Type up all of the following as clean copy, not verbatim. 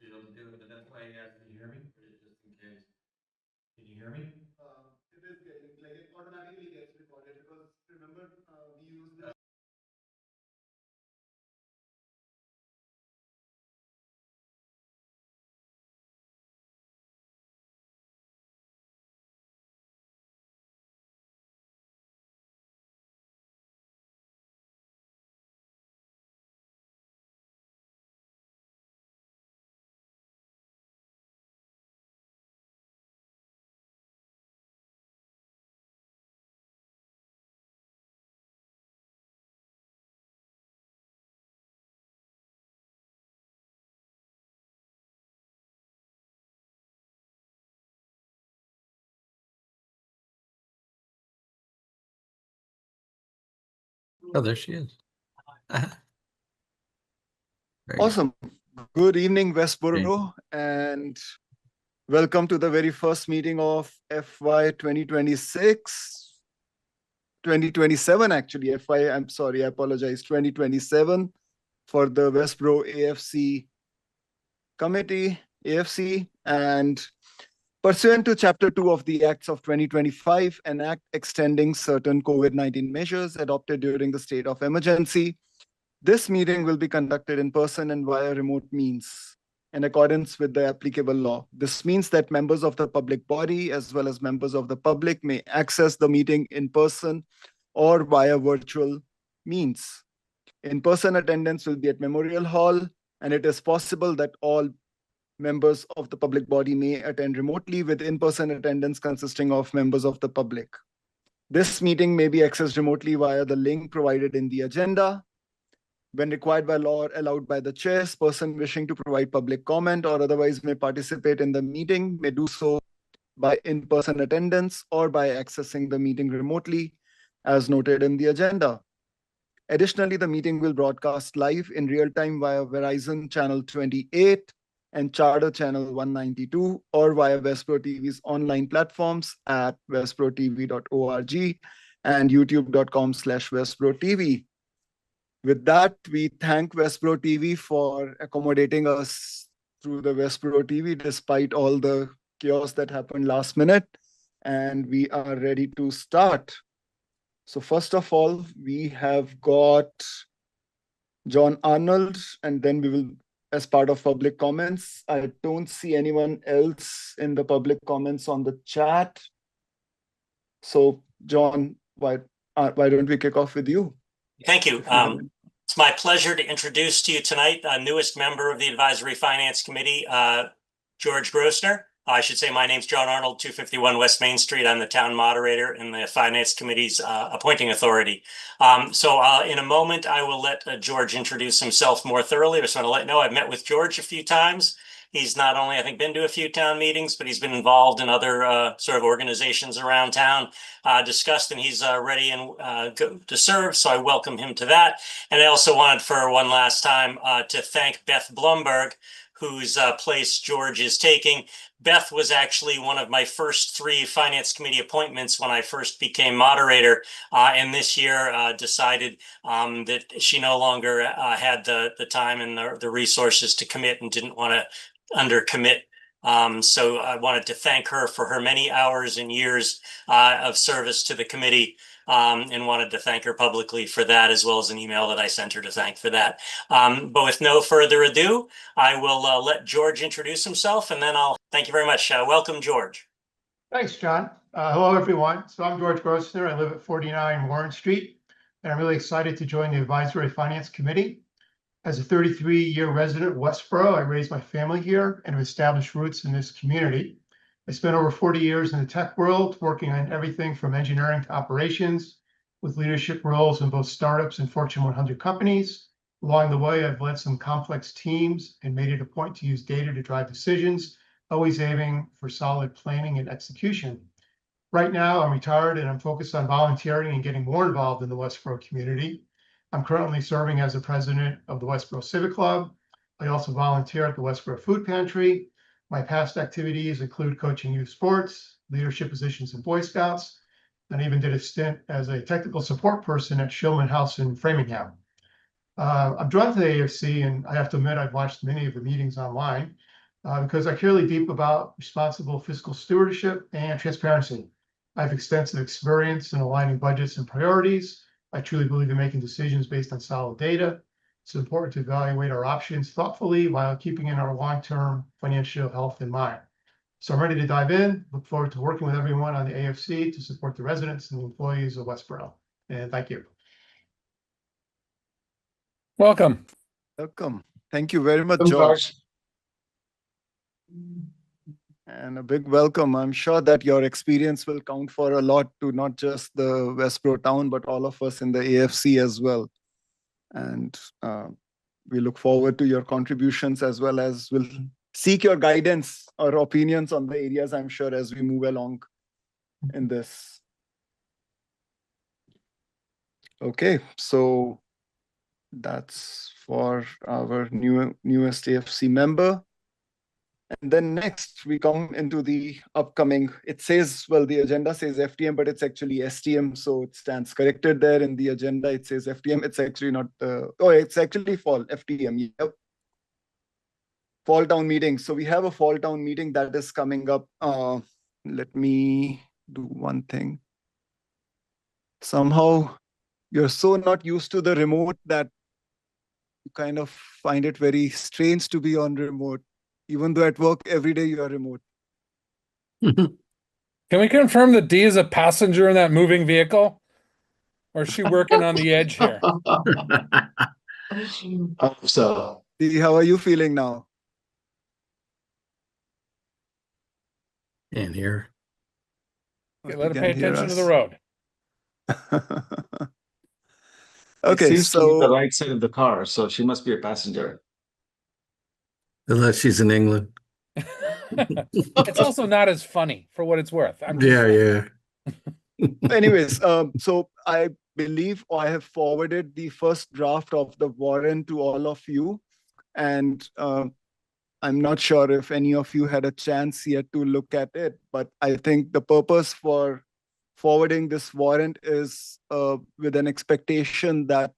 It'll do it, but that's why I asked, can you hear me? Or just in case. Can you hear me? It is getting, like, it automatically gets recorded because remember, we use this. Oh, there she is. Very good. Awesome. Good evening, Westborough, and welcome to the very first meeting of FY 2026, 2027, actually. FY, I'm sorry, I apologize, 2027 for the Westborough AFC Committee, AFC, and pursuant to Chapter 2 of the Acts of 2025, an act extending certain COVID-19 measures adopted during the state of emergency, this meeting will be conducted in person and via remote means in accordance with the applicable law. This means that members of the public body as well as members of the public may access the meeting in person or via virtual means. In-person attendance will be at Memorial Hall, and it is possible that all members of the public body may attend remotely, with in-person attendance consisting of members of the public. This meeting may be accessed remotely via the link provided in the agenda. When required by law or allowed by the chairperson wishing to provide public comment or otherwise may participate in the meeting may do so by in-person attendance or by accessing the meeting remotely, as noted in the agenda. Additionally, the meeting will broadcast live in real time via Verizon Channel 28 and Charter Channel 192 or via Westborough TV's online platforms at westboroughTV.org and youtube.com/Westborough TV. With that, we thank Westborough TV for accommodating us through the Westborough TV despite all the chaos that happened last minute, and we are ready to start. So first of all, we have got John Arnold, and then we will, as part of public comments, I don't see anyone else in the public comments on the chat. So John, why don't we kick off with you? Thank you. It's my pleasure to introduce to you tonight a newest member of the Advisory Finance Committee, George Grossner. I should say my name's John Arnold, 251 West Main Street. I'm the town moderator in the Finance Committee's appointing authority. So in a moment, I will let George introduce himself more thoroughly. I just want to let you know I've met with George a few times. He's not only, I think, been to a few town meetings, but he's been involved in other sort of organizations around town, discussed, and he's ready and to serve. So I welcome him to that. And I also wanted for one last time to thank Beth Blumberg, whose place George is taking. Beth was actually one of my first 3 Finance Committee appointments when I first became moderator, and this year decided that she no longer had the time and the resources to commit and didn't want to undercommit. So I wanted to thank her for her many hours and years of service to the committee, and wanted to thank her publicly for that, as well as an email that I sent her to thank for that. But with no further ado, I will let George introduce himself, and then I'll thank you very much. Welcome, George. Thanks, John. Hello, everyone. So I'm George Grossner. I live at 49 Warren Street, and I'm really excited to join the Advisory Finance Committee. As a 33-year resident of Westborough, I raised my family here and have established roots in this community. I spent over 40 years in the tech world, working on everything from engineering to operations, with leadership roles in both startups and Fortune 100 companies. Along the way, I've led some complex teams and made it a point to use data to drive decisions, always aiming for solid planning and execution. Right now, I'm retired and I'm focused on volunteering and getting more involved in the Westborough community. I'm currently serving as the president of the Westborough Civic Club. I also volunteer at the Westborough Food Pantry. My past activities include coaching youth sports, leadership positions in Boy Scouts, and I even did a stint as a technical support person at Shillman House in Framingham. I'm drawn to the AFC, and I have to admit I've watched many of the meetings online. because I care really deep about responsible fiscal stewardship and transparency. I have extensive experience in aligning budgets and priorities. I truly believe in making decisions based on solid data. It's important to evaluate our options thoughtfully while keeping in our long-term financial health in mind. So I'm ready to dive in. Look forward to working with everyone on the AFC to support the residents and the employees of Westborough. And thank you. Welcome. Welcome. Thank you very much, Welcome, George. George. And a big welcome. I'm sure that your experience will count for a lot to not just the Westborough town, but all of us in the AFC as well. And we look forward to your contributions, as well as we'll seek your guidance or opinions on the areas, I'm sure, as we move along in this. Okay, so that's for our newest AFC member. And then next we come into the upcoming, it says, well, the agenda says FTM, but it's actually STM. So it stands corrected there in the agenda. It says FTM. It's actually not, it's actually fall, FTM. Yep. Fall town meeting. So we have a fall town meeting that is coming up. Let me do one thing. Somehow you're so not used to the remote that you kind of find it very strange to be on remote. Even though at work every day you are remote. Can we confirm that Dee is a passenger in that moving vehicle? Or is she working on the edge here? So, Dee, how are you feeling now? and here. Okay, You let her can pay hear attention to the us? road. Okay, It seems to be the so right side of the car, so she must be a passenger. Unless she's in England. It's also not as funny for what it's worth. I'm just Yeah, saying. yeah. anyways, so I believe I have forwarded the first draft of the warrant to all of you. And I'm not sure if any of you had a chance yet to look at it, but I think the purpose for forwarding this warrant is with an expectation that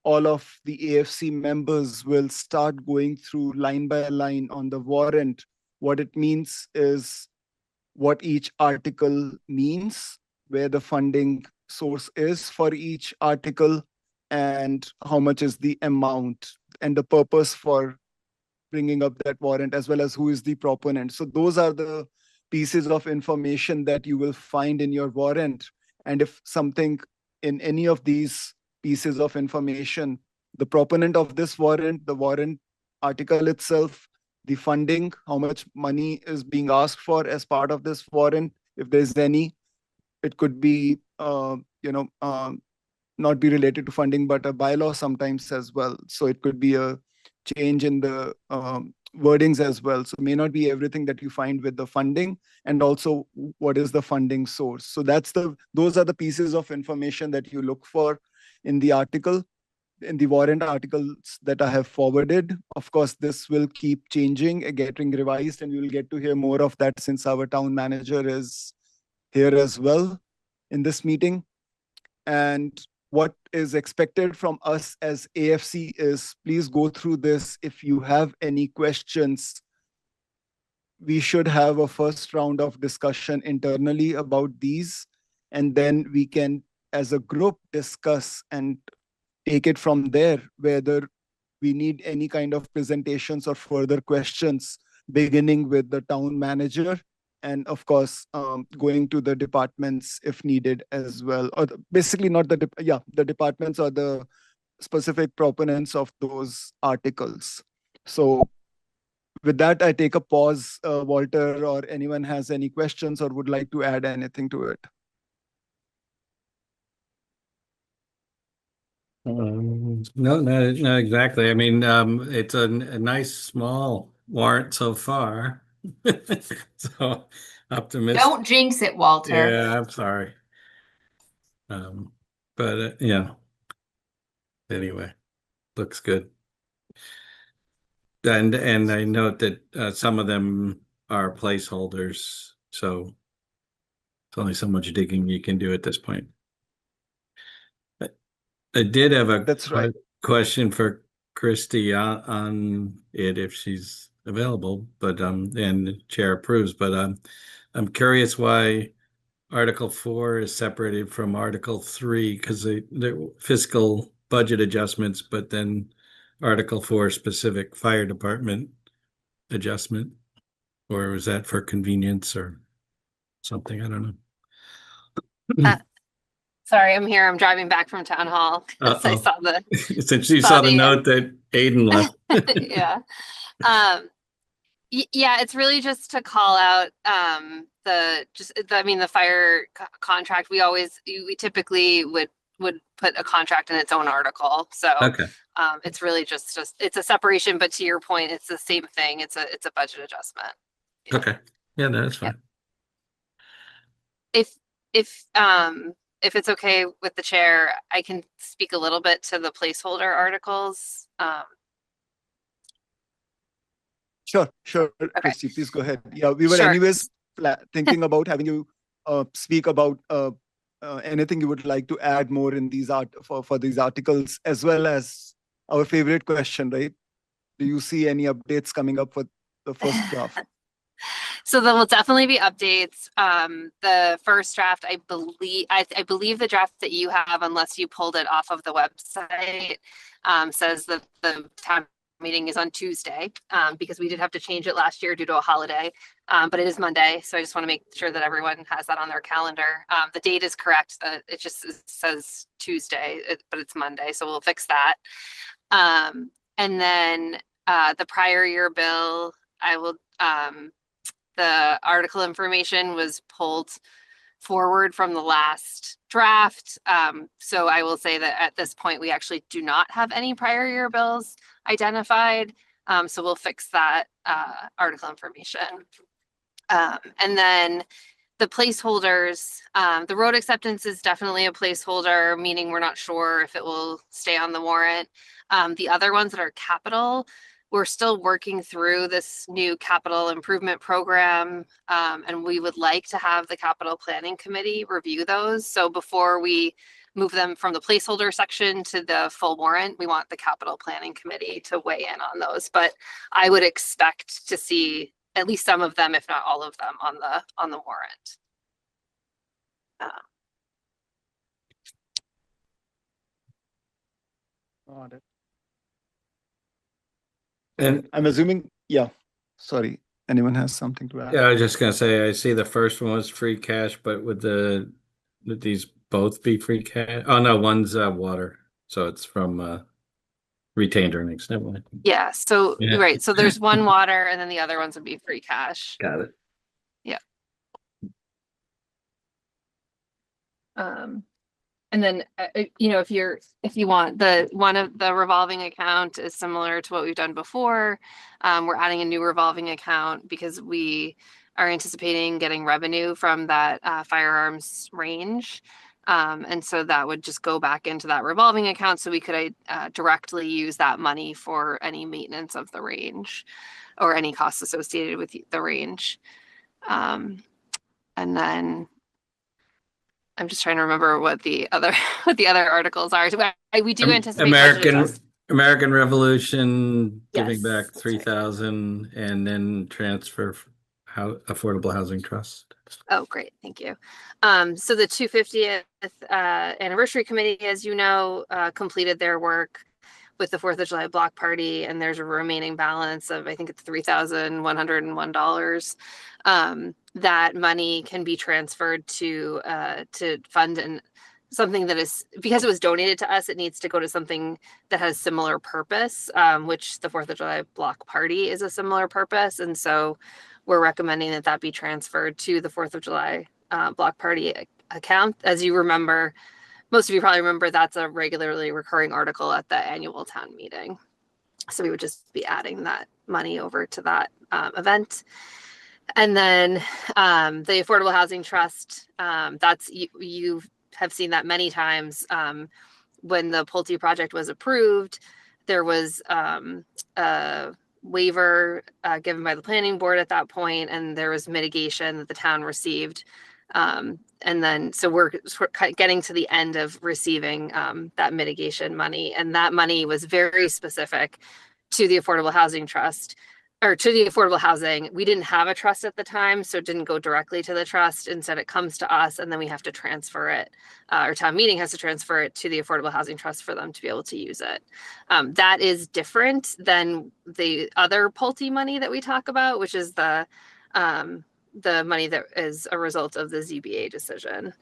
all of the AFC members will start going through line by line on the warrant. What it means is what each article means, where the funding source is for each article, and how much is the amount, and the purpose for bringing up that warrant, as well as who is the proponent. So those are the pieces of information that you will find in your warrant. And if something in any of these pieces of information, the proponent of this warrant, the warrant article itself, the funding, how much money is being asked for as part of this warrant, if there's any, it could be, not be related to funding, but a bylaw sometimes as well. So it could be a change in the wordings as well. So it may not be everything that you find with the funding, and also what is the funding source. So those are the pieces of information that you look for in the article, in the warrant articles that I have forwarded. Of course, this will keep changing, getting revised, and you'll get to hear more of that since our town manager is here as well in this meeting. And what is expected from us as AFC is, please go through this. If you have any questions, we should have a first round of discussion internally about these, and then we can, as a group, discuss and take it from there, whether we need any kind of presentations or further questions, beginning with the town manager, and of course, going to the departments if needed as well. Or basically not the departments or the specific proponents of those articles. So with that, I take a pause. Walter or anyone has any questions or would like to add anything to it? No, not exactly. I mean, it's a nice small warrant so far. So optimistic. Don't jinx it, Walter. Yeah, I'm sorry. But yeah. Anyway, looks good. And I note that some of them are placeholders, so it's only so much digging you can do at this point. I did have a That's right. question for Christy on it if she's available, but and the chair approves, but I'm curious why Article 4 is separated from Article 3, because they're fiscal budget adjustments, but then Article 4 specific fire department adjustment, or was that for convenience or something? I don't know. Sorry, I'm here. I'm driving back from town hall. So I saw the since you saw the note that Aiden left. yeah. Yeah, it's really just to call out the fire contract. We typically would put a contract in its own article. So Okay. It's really just it's a separation, but to your point, it's the same thing. It's a budget adjustment. Yeah. Okay. Yeah, no, that's fine. Yeah. If it's okay with the chair, I can speak a little bit to the placeholder articles. Sure, Christy, please go ahead. Yeah, we were Sure. anyways thinking about having you speak about anything you would like to add more in these for these articles, as well as our favorite question, right? Do you see any updates coming up for the first draft? So there will definitely be updates. The first draft, I believe the draft that you have, unless you pulled it off of the website, says that the town meeting is on Tuesday, because we did have to change it last year due to a holiday, but it is Monday. So I just want to make sure that everyone has that on their calendar. The date is correct. It just says Tuesday, but it's Monday. So we'll fix that. And then the prior year bill, the article information was pulled forward from the last draft. So I will say that at this point, we actually do not have any prior year bills identified. So we'll fix that article information. And then the placeholders, the road acceptance is definitely a placeholder, meaning we're not sure if it will stay on the warrant. The other ones that are capital, we're still working through this new capital improvement program, and we would like to have the capital planning committee review those. So before we move them from the placeholder section to the full warrant, we want the capital planning committee to weigh in on those. But I would expect to see at least some of them, if not all of them, on the warrant. Got it. And I'm assuming, yeah, sorry, anyone has something to add? yeah, I was just gonna say, I see the first one was free cash, but would these both be free cash? Oh no, one's water, so it's from retained earnings. Never mind. Yeah, so Yeah. right, so there's one water, and then the other ones would be free cash. Got it. Yeah. And then if you want, one of the revolving account is similar to what we've done before. We're adding a new revolving account because we are anticipating getting revenue from that firearms range. And so that would just go back into that revolving account, so we could directly use that money for any maintenance of the range or any costs associated with the range. And then I'm just trying to remember what the other articles are. So we do anticipate American Revolution giving Yes, back that's right. 3,000 and then transfer affordable housing trust. Oh, great. Thank you. So the 250th anniversary committee, as you know, completed their work with the 4th of July block party, and there's a remaining balance of, I think it's $3,101. That money can be transferred to fund something that is, because it was donated to us, it needs to go to something that has similar purpose, which the 4th of July block party is a similar purpose. And so we're recommending that be transferred to the 4th of July block party account. As you remember, most of you probably remember, that's a regularly recurring article at the annual town meeting. So we would just be adding that money over to that event. And then the Affordable Housing Trust, that's you have seen that many times. When the Pulte project was approved, there was a waiver given by the planning board at that point, and there was mitigation that the town received. And then, so we're getting to the end of receiving that mitigation money, and that money was very specific to the Affordable Housing Trust. or to the affordable housing. We didn't have a trust at the time, so it didn't go directly to the trust. Instead, it comes to us, and then we have to transfer it, or town meeting has to transfer it to the Affordable Housing Trust for them to be able to use it. That is different than the other Pulte money that we talk about, which is the money that is a result of the ZBA decision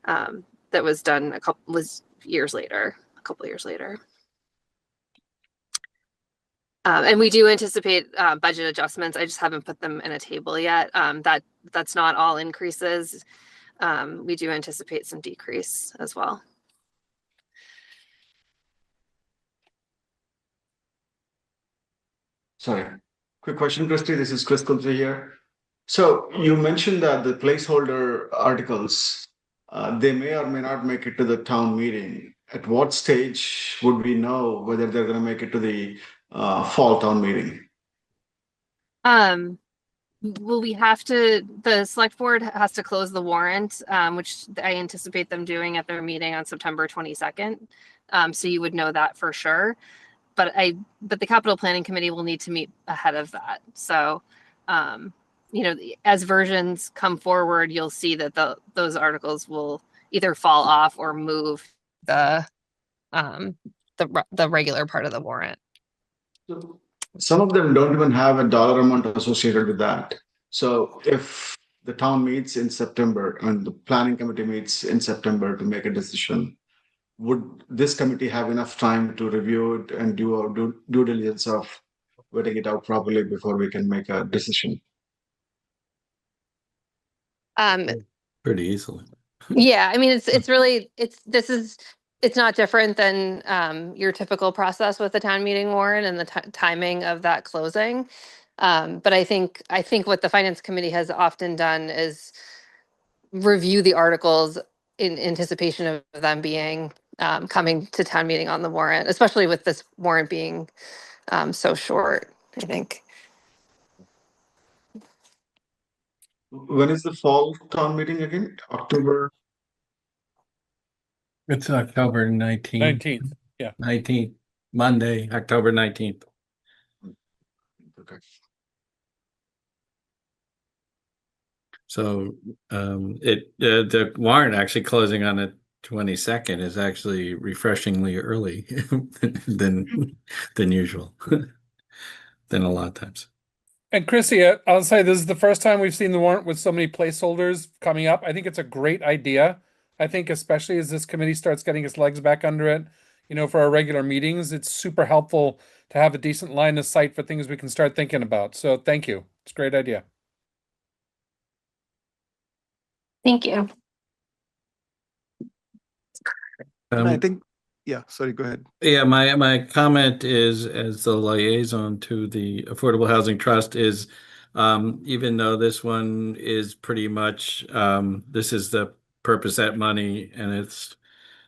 that was done a couple years later. And we do anticipate budget adjustments. I just haven't put them in a table yet. That's not all increases. We do anticipate some decrease as well. Sorry, quick question, Christy. This is Chris Kulze here. So you mentioned that the placeholder articles, they may or may not make it to the town meeting. At what stage would we know whether they're going to make it to the fall town meeting? Well, the select board has to close the warrant, which I anticipate them doing at their meeting on September 22nd. So you would know that for sure. But the capital planning committee will need to meet ahead of that. So, as versions come forward, you'll see that those articles will either fall off or move the regular part of the warrant. Some of them don't even have a dollar amount associated with that. So if the town meets in September and the planning committee meets in September to make a decision, would this committee have enough time to review it and do our due diligence of vetting it out properly before we can make a decision? Pretty easily. Yeah, I mean, it's not different than your typical process with the town meeting warrant and the timing of that closing. But I think what the finance committee has often done is review the articles in anticipation of them being coming to town meeting on the warrant, especially with this warrant being so short, I think. When is the fall town meeting again? October? It's October 19th. 19th. Yeah. 19th, Monday, October 19th. Okay. So the warrant actually closing on the 22nd is actually refreshingly early than usual, than a lot of times. And Chrissy, I'll say this is the first time we've seen the warrant with so many placeholders coming up. I think it's a great idea. I think especially as this committee starts getting its legs back under it, for our regular meetings, it's super helpful to have a decent line of sight for things we can start thinking about. So thank you. It's a great idea. Thank you. I think, yeah, sorry, go ahead. Yeah, my comment is, as the liaison to the Affordable Housing Trust, is even though this one is pretty much this is the purpose at money, and it's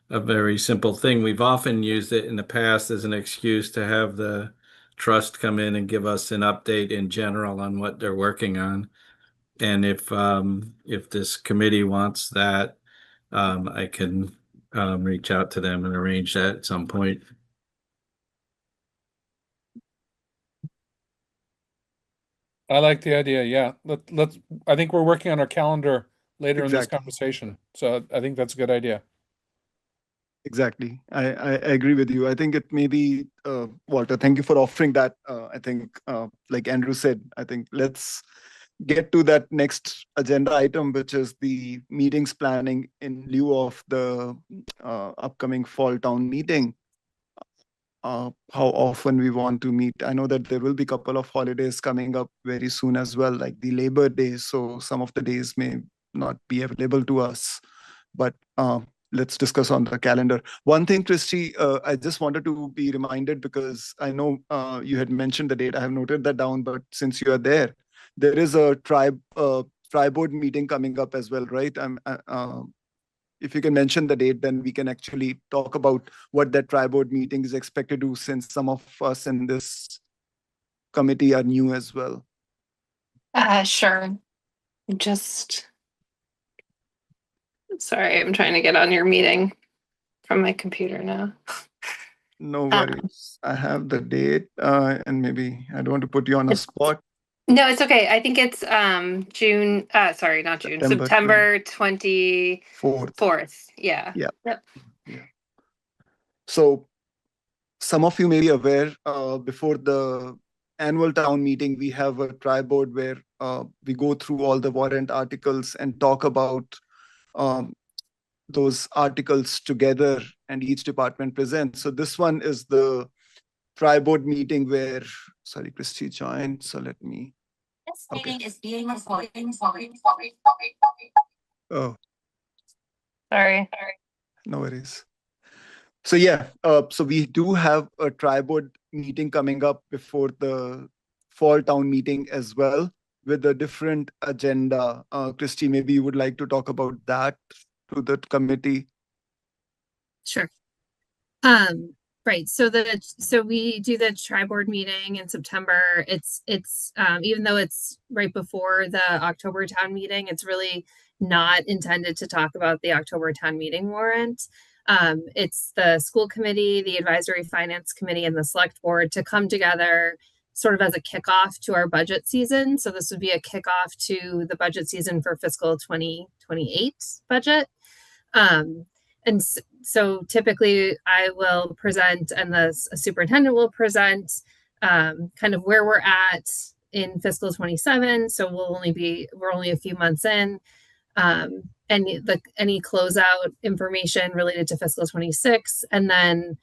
a very simple thing. We've often used it in the past as an excuse to have the trust come in and give us an update in general on what they're working on. And if this committee wants that, I can reach out to them and arrange that at some point. I like the idea. Yeah, let's. I think we're working on our calendar later in this conversation, so I think that's a good idea. Exactly. I agree with you. I think it may be, Walter, thank you for offering that. I think, like Andrew said, I think let's get to that next agenda item, which is the meetings planning in lieu of the upcoming fall town meeting. How often we want to meet. I know that there will be a couple of holidays coming up very soon as well, like the Labor Day. So some of the days may not be available to us, but let's discuss on the calendar. One thing, Christy, I just wanted to be reminded, because I know you had mentioned the date. I have noted that down, but since you are there is a tri-board meeting coming up as well, right? If you can mention the date, then we can actually talk about what that tri-board meeting is expected to do, since some of us in this committee are new as well. Sure. Sorry, I'm trying to get on your meeting from my computer now. No worries. I have the date, and maybe I don't want to put you on a spot. No, it's okay. I think it's June, sorry, not June, September September 24th. Fourth. Yeah. Yeah. Yep. So some of you may be aware, before the annual town meeting, we have a tri-board where we go through all the warrant articles and talk about those articles together, and each department presents. So this one is the tri-board meeting where, sorry, Christy joined. So let me. This meeting Okay. is being recorded. Oh, Sorry. no worries. So yeah, so we do have a tri-board meeting coming up before the fall town meeting as well, with a different agenda. Christy, maybe you would like to talk about that to the committee. Sure. Right. So we do the tri-board meeting in September. It's even though it's right before the October town meeting, it's really not intended to talk about the October town meeting warrant. It's the school committee, the advisory finance committee, and the select board to come together sort of as a kickoff to our budget season. So this would be a kickoff to the budget season for fiscal 2028 budget. And so typically I will present and the superintendent will present kind of where we're at in fiscal 27. So we're only a few months in. Any closeout information related to fiscal 26, and then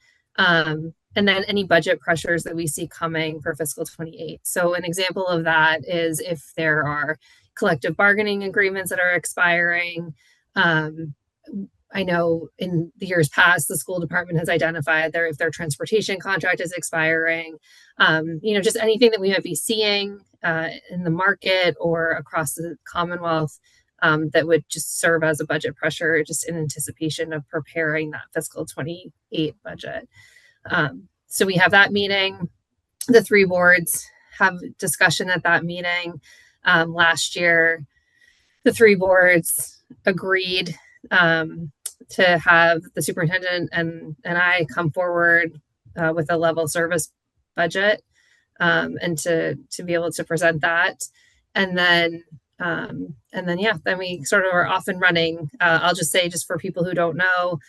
any budget pressures that we see coming for fiscal 28. So an example of that is if there are collective bargaining agreements that are expiring. I know in the years past, the school department has identified if their transportation contract is expiring, just anything that we might be seeing in the market or across the Commonwealth that would just serve as a budget pressure, just in anticipation of preparing that fiscal 28 budget. So we have that meeting. The three boards have discussion at that meeting. Last year, the three boards agreed to have the superintendent and I come forward with a level service budget and to be able to present that. And then we sort of are off and running. I'll just say, just for people who don't know,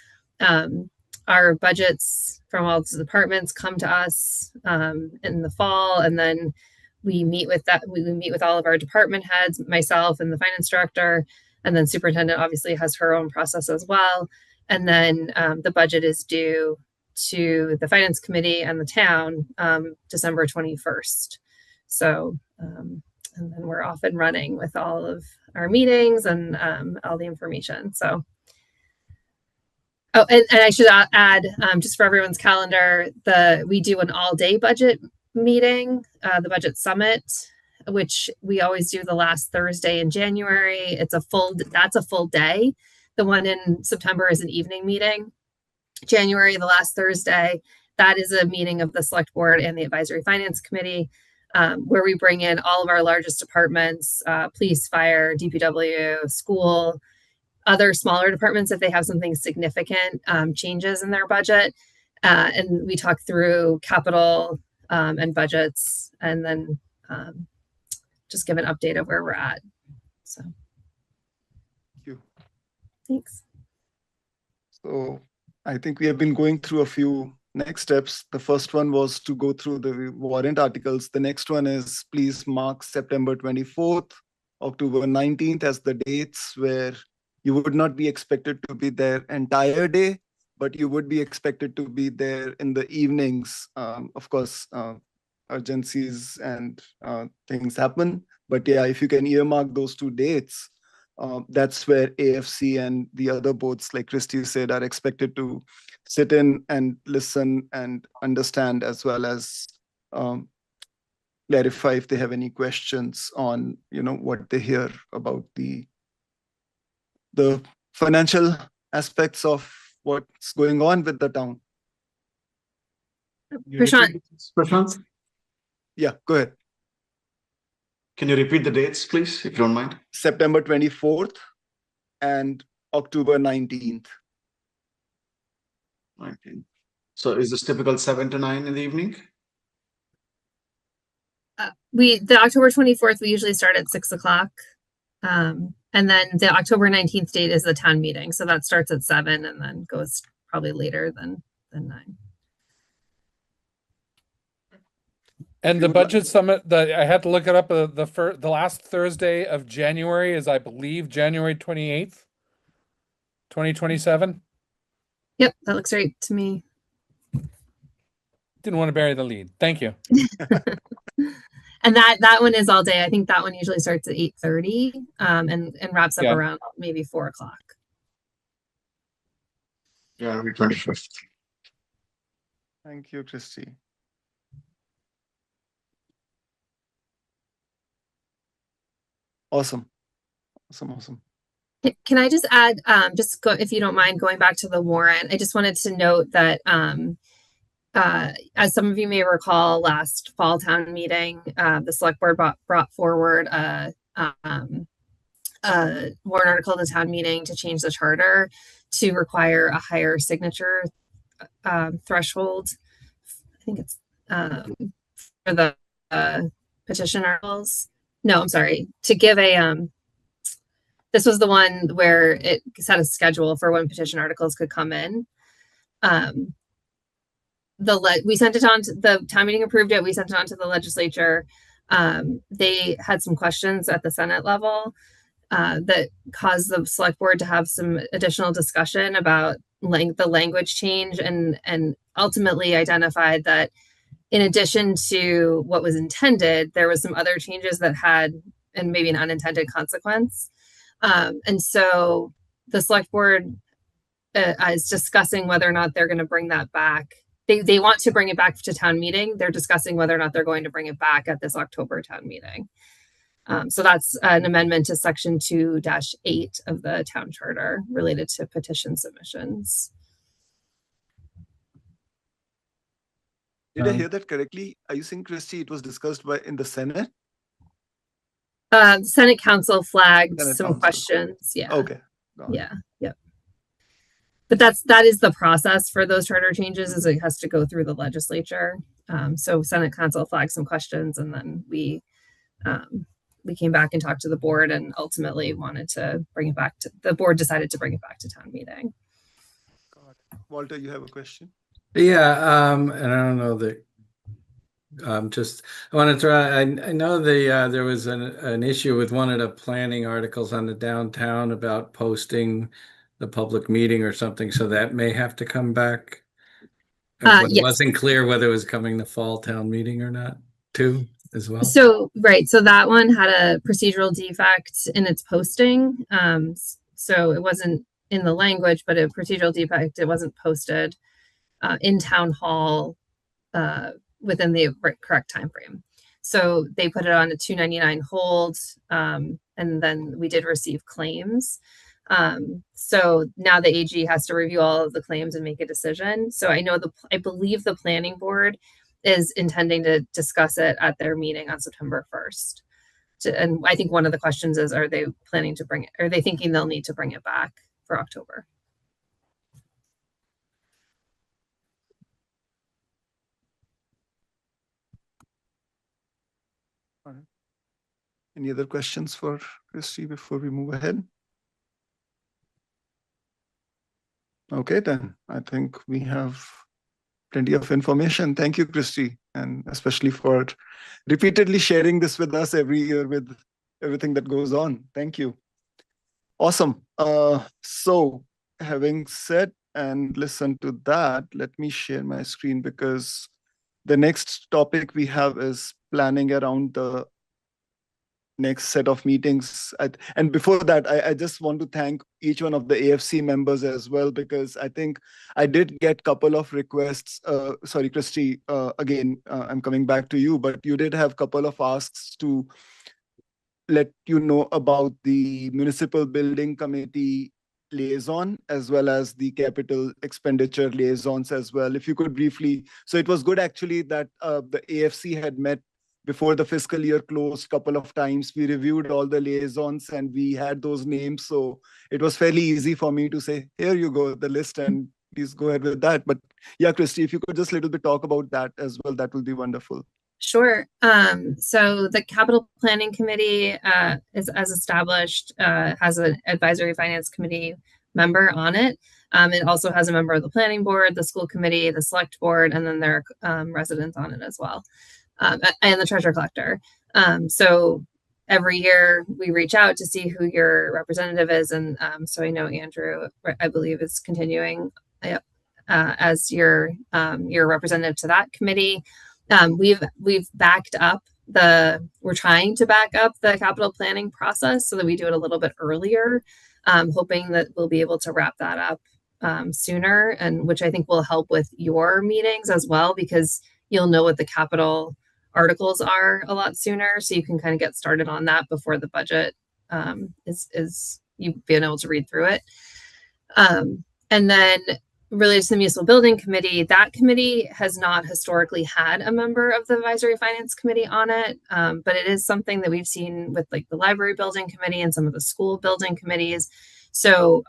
our budgets from all the departments come to us in the fall, and then we meet with all of our department heads, myself and the finance director, and then superintendent obviously has her own process as well. And then the budget is due to the finance committee and the town December 21st. So and then we're off and running with all of our meetings and all the information. So, and I should add, just for everyone's calendar, we do an all-day budget meeting, the budget summit, which we always do the last Thursday in January. That's a full day. The one in September is an evening meeting. January, the last Thursday, that is a meeting of the select board and the advisory finance committee. Where we bring in all of our largest departments, police, fire, DPW, school, other smaller departments if they have something significant changes in their budget. And we talk through capital and budgets, and then just give an update of where we're at. So, Thank you. Thanks. So I think we have been going through a few next steps. The first one was to go through the warrant articles. The next one is please mark September 24th, October 19th as the dates where you would not be expected to be there entire day, but you would be expected to be there in the evenings. Of course, urgencies and things happen. But yeah, if you can earmark those two dates, that's where AFC and the other boards, like Christy said, are expected to sit in and listen and understand, as well as clarify if they have any questions on, what they hear about the financial aspects of what's going on with the town. Prashant? Yeah, go ahead. Can you repeat the dates, please, if you don't mind? September 24th and October 19th. 19th. So is this typical 7 to 9 in the evening? the October 24th, we usually start at 6 o'clock. And then the October 19th date is the town meeting. So that starts at 7 and then goes probably later than 9. And the budget summit, I had to look it up. The last Thursday of January is, I believe, January 28th, 2027. Yep, that looks right to me. Didn't want to bury the lead. Thank you. And that one is all day. I think that one usually starts at 8:30 and wraps up Yeah. around maybe 4 o'clock. January 25th. Thank you, Christy. Awesome. Awesome. Can I just add, if you don't mind, going back to the warrant, I just wanted to note that as some of you may recall, last fall town meeting, the select board brought forward a warrant article to town meeting to change the charter to require a higher signature threshold. I think it's for the petition articles. No, I'm sorry. To give this was the one where it set a schedule for when petition articles could come in. We sent it on to the town meeting, approved it. We sent it on to the legislature. They had some questions at the Senate level that caused the select board to have some additional discussion about the language change and ultimately identified that in addition to what was intended, there was some other changes that had and maybe an unintended consequence. And so the select board is discussing whether or not they're going to bring that back. They want to bring it back to town meeting. They're discussing whether or not they're going to bring it back at this October town meeting. So that's an amendment to section 2-8 of the town charter related to petition submissions. Did I hear that correctly? Are you saying, Christy, it was discussed in the Senate? Senate Council flagged Senate some Council. questions. Yeah. Okay. Yeah. Yep. But that is the process for those charter changes, is it has to go through the legislature. So Senate Council flagged some questions, and then we came back and talked to the board, and ultimately wanted to bring it back to the board. Decided to bring it back to town meeting. Walter, you have a question? Yeah, and I don't know that. I want to try. I know there was an issue with one of the planning articles on the downtown about posting the public meeting or something, so that may have to come back. It Yes. wasn't clear whether it was coming the fall town meeting or not, too, as well. So that one had a procedural defect in its posting. So it wasn't in the language, but a procedural defect. It wasn't posted in town hall within the correct time frame. So they put it on a 299 hold, and then we did receive claims. So now the AG has to review all of the claims and make a decision. So I believe the planning board is intending to discuss it at their meeting on September 1st. And I think one of the questions is, are they planning to bring it? Are they thinking they'll need to bring it back for October? Any other questions for Christy before we move ahead? Okay, then I think we have plenty of information. Thank you, Christy, and especially for repeatedly sharing this with us every year with everything that goes on. Thank you. Awesome. So having said and listened to that, let me share my screen, because the next topic we have is planning around the next set of meetings. And before that, I just want to thank each one of the AFC members as well, because I think I did get a couple of requests. Sorry, Christy, again, I'm coming back to you, but you did have a couple of asks to let you know about the municipal building committee liaison, as well as the capital expenditure liaisons as well. If you could briefly, so it was good actually that the AFC had met before the fiscal year closed a couple of times. We reviewed all the liaisons and we had those names. So it was fairly easy for me to say, here you go, the list, and please go ahead with that. But yeah, Christy, if you could just a little bit talk about that as well, that would be wonderful. Sure. So the capital planning committee is as established, has an advisory finance committee member on it. It also has a member of the planning board, the school committee, the select board, and then there are residents on it as well, and the treasure collector. So every year we reach out to see who your representative is, and so I know Andrew, I believe, is continuing as your representative to that committee. We've backed up we're trying to back up the capital planning process so that we do it a little bit earlier, hoping that we'll be able to wrap that up sooner, and which I think will help with your meetings as well, because you'll know what the capital articles are a lot sooner, so you can kind of get started on that before the budget is you've been able to read through it. And then related to the municipal building committee, that committee has not historically had a member of the advisory finance committee on it, but it is something that we've seen with like the library building committee and some of the school building committees. So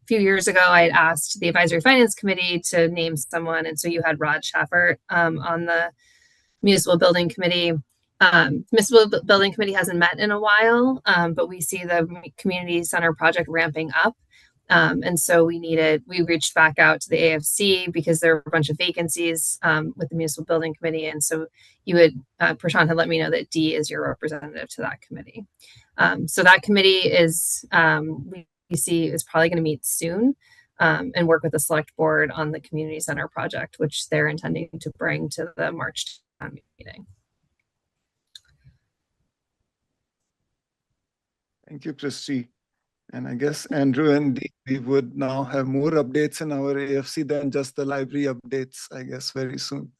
few years ago, I had asked the advisory finance committee to name someone, and so you had Rod Schaffert on the municipal building committee. Municipal building committee hasn't met in a while, but we see the community center project ramping up. And so we reached back out to the AFC because there were a bunch of vacancies with the municipal building committee. And so Prashant had let me know that Dee is your representative to that committee. So that committee is, we see is probably going to meet soon and work with the select board on the community center project, which they're intending to bring to the March town meeting. Thank you, Christy. And I guess Andrew and Dee, we would now have more updates in our AFC than just the library updates, I guess, very soon.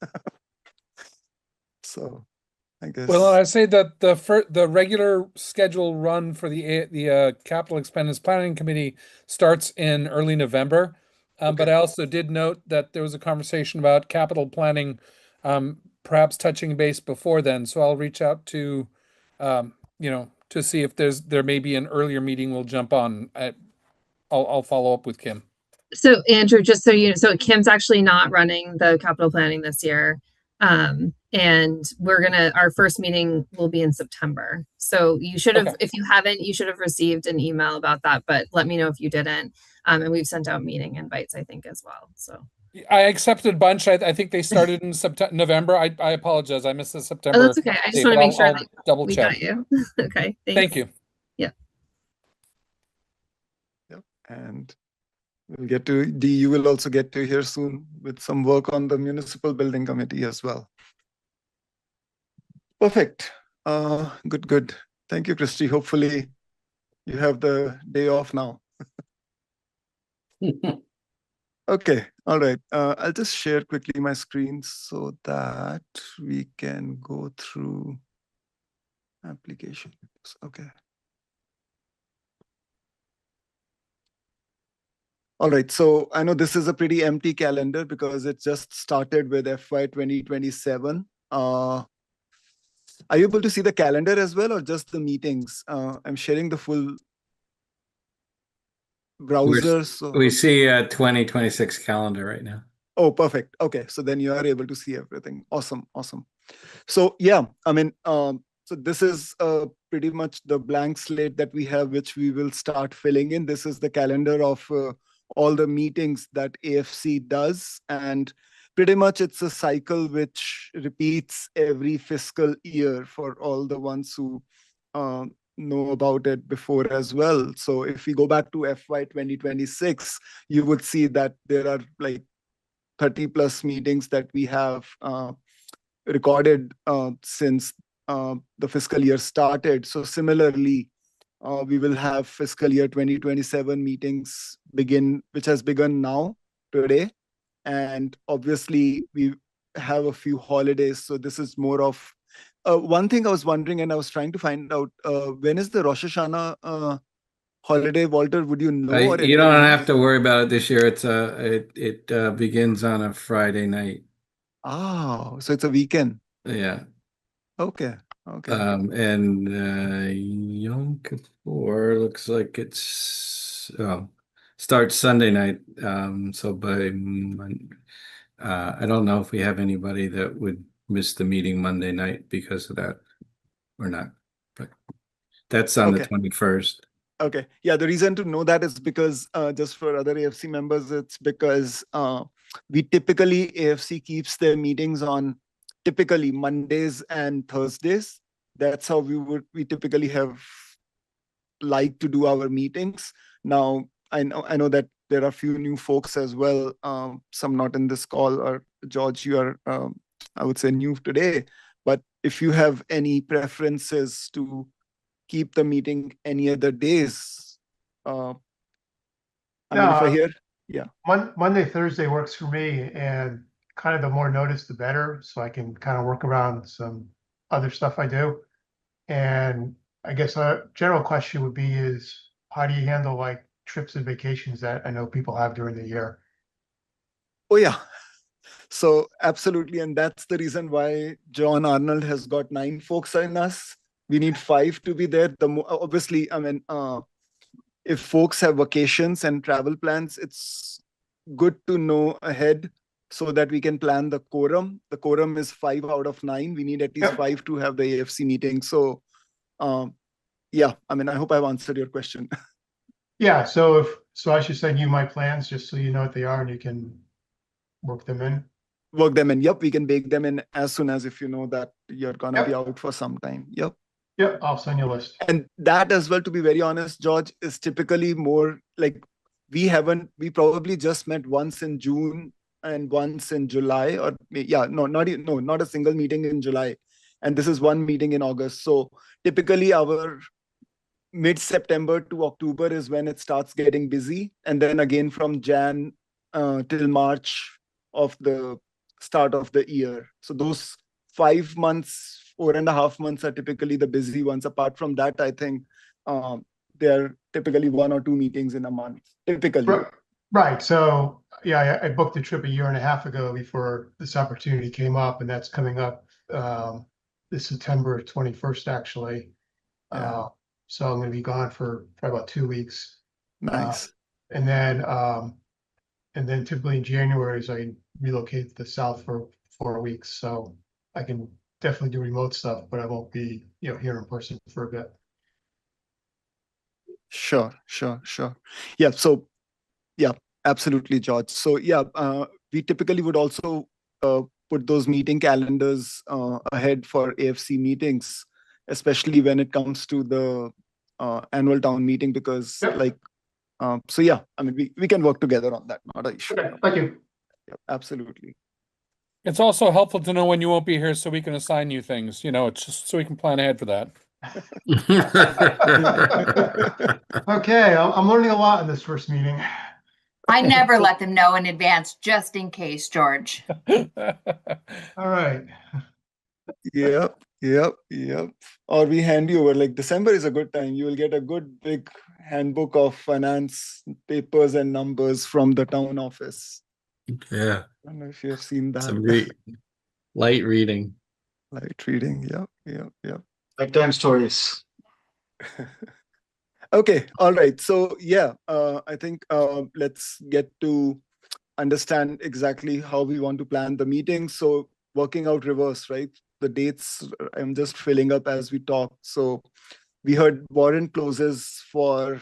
So I guess. Well, I say that the regular schedule run for the capital expenditure planning committee starts in early November. But I also did note that there was a conversation about capital planning, perhaps touching base before then. So I'll reach out to, to see if there may be an earlier meeting we'll jump on. I'll follow up with Kim. So Andrew, just so you know, so Kim's actually not running the capital planning this year. And our first meeting will be in September. So you should have, if you haven't, you should have received an email about that, but let me know if you didn't. And we've sent out meeting invites, I think, as well. So I accepted a bunch. I think they started in November. I apologize. I missed the September. Oh, that's okay. I just want to make sure that double we check. got you. Okay. Thanks. Thank you. Yeah. Yep. And we'll get to Dee. You will also get to hear soon with some work on the municipal building committee as well. Perfect. Good. Thank you, Christy. Hopefully you have the day off now. Okay. All right. I'll just share quickly my screen so that we can go through applications. Okay. All right. So I know this is a pretty empty calendar because it just started with FY 2027. Are you able to see the calendar as well, or just the meetings? I'm sharing the full browser. So We see a 2026 calendar right now. oh, perfect. Okay, so then you are able to see everything. Awesome. So yeah, I mean, so this is pretty much the blank slate that we have, which we will start filling in. This is the calendar of all the meetings that AFC does, and pretty much it's a cycle which repeats every fiscal year for all the ones who know about it before as well. So if we go back to FY 2026, you would see that there are like 30 plus meetings that we have recorded since the fiscal year started. So similarly, we will have fiscal year 2027 meetings which has begun now, today. And obviously we have a few holidays. So this is more of one thing I was wondering, and I was trying to find out, when is the Rosh Hashanah holiday, Walter? Would you know? You don't have to worry about it this year. It begins on a Friday night. Oh, so it's a weekend. Yeah. Okay. And Yom Kippur looks like starts Sunday night. So by I don't know if we have anybody that would miss the meeting Monday night because of that or not. But that's on the Okay. 21st. Okay. Yeah, the reason to know that is because just for other AFC members, it's because we typically, AFC keeps their meetings on typically Mondays and Thursdays. That's how we typically have like to do our meetings. Now, I know that there are a few new folks as well, some not in this call, or George, you are, I would say, new today. But if you have any preferences to keep the meeting any other days, I mean, if I hear, yeah. Monday, Thursday works for me, and kind of the more notice, the better, so I can kind of work around some other stuff I do. And I guess a general question would be is, how do you handle like trips and vacations that I know people have during the year? Oh, yeah. So absolutely. And that's the reason why John Arnold has got 9 folks in us. We need 5 to be there. Obviously, I mean, if folks have vacations and travel plans, it's good to know ahead so that we can plan the quorum. The quorum is 5 out of 9. We need at least 5 to have the AFC meeting. So, yeah, I mean, I hope I've answered your question. Yeah, so I should send you my plans just so you know what they are and you can work them in. Work them in. Yep, we can bake them in as soon as if you know that you're gonna Yep. be out for some time. Yep. Yep, I'll send you a list. And that as well, to be very honest, George, is typically more like we probably just met once in June and once in July, or yeah, not a single meeting in July. And this is one meeting in August. So typically our mid-September to October is when it starts getting busy. And then again from Jan till March of the start of the year. So those 5 months, 4.5 months are typically the busy ones. Apart from that, I think there are typically 1 or 2 meetings in a month, typically. Right. So yeah, I booked a trip a year and a half ago before this opportunity came up, and that's coming up this September 21st, actually. Yeah. So I'm going to be gone for probably about 2 weeks. Nice. And then typically in January, as I relocate to the South for 4 weeks. So I can definitely do remote stuff, but I won't be, here in person for a bit. Sure. Yeah. So, yeah, absolutely, George. So, yeah, we typically would also put those meeting calendars ahead for AFC meetings, especially when it comes to the annual town meeting, because Yep. so yeah, I mean, we can work together on that. Not an issue. Okay, thank you. Yeah, absolutely. It's also helpful to know when you won't be here so we can assign you things, it's just so we can plan ahead for that. Okay, I'm learning a lot in this first meeting. I never let them know in advance, just in case, George. All right. Yep. Or we hand you over, like December is a good time. You will get a good big handbook of finance papers and numbers from the town office. Yeah, I don't know if you have seen that. some light reading. Light reading. Yep. Bedtime stories. Okay. All right. So yeah, I think let's get to understand exactly how we want to plan the meeting. So working out reverse, right? The dates I'm just filling up as we talk. So we heard warrant closes for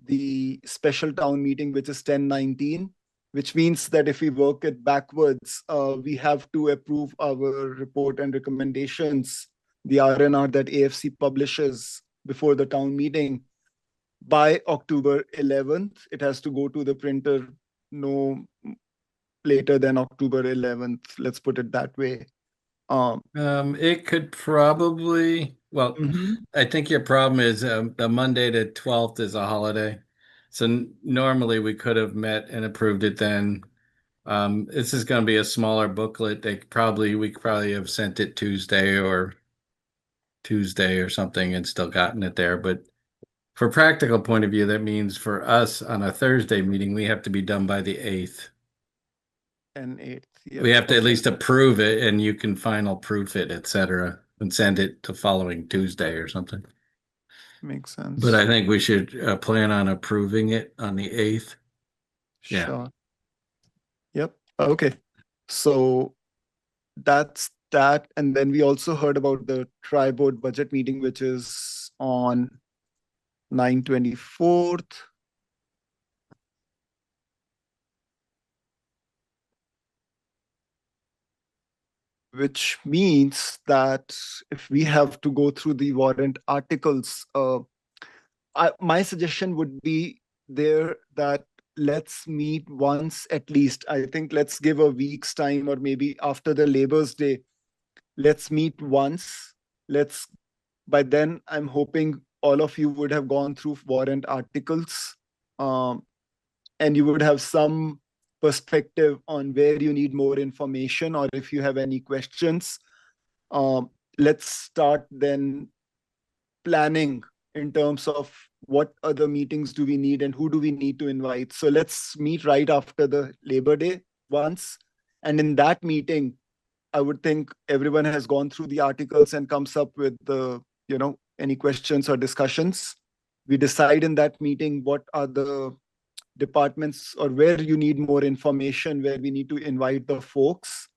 the special town meeting, which is 10/19, which means that if we work it backwards, we have to approve our report and recommendations, the R&R that AFC publishes before the town meeting by October 11th. It has to go to the printer no later than October 11th. Let's put it that way. It could probably, well, I think your problem is the Monday the 12th is a holiday. So normally we could have met and approved it then. This is going to be a smaller booklet. We could probably have sent it Tuesday or something and still gotten it there. But for practical point of view, that means for us on a Thursday meeting, we have to be done by the 8th. And 8th. Yep. We have to at least approve it, and you can final proof it, etc., and send it to following Tuesday or something. Makes sense. But I think we should plan on approving it on the 8th. Yeah. Sure. Yep. Okay. So that's that. And then we also heard about the tri-board budget meeting, which is on 9/24. Which means that if we have to go through the warrant articles, my suggestion would be there that let's meet once at least. I think let's give a week's time, or maybe after the Labor's Day, let's meet once. By then, I'm hoping all of you would have gone through warrant articles, and you would have some perspective on where you need more information, or if you have any questions. Let's start then planning in terms of what other meetings do we need and who do we need to invite. So let's meet right after the Labor Day once. And in that meeting, I would think everyone has gone through the articles and comes up with any questions or discussions. We decide in that meeting what are the departments or where you need more information, where we need to invite the folks.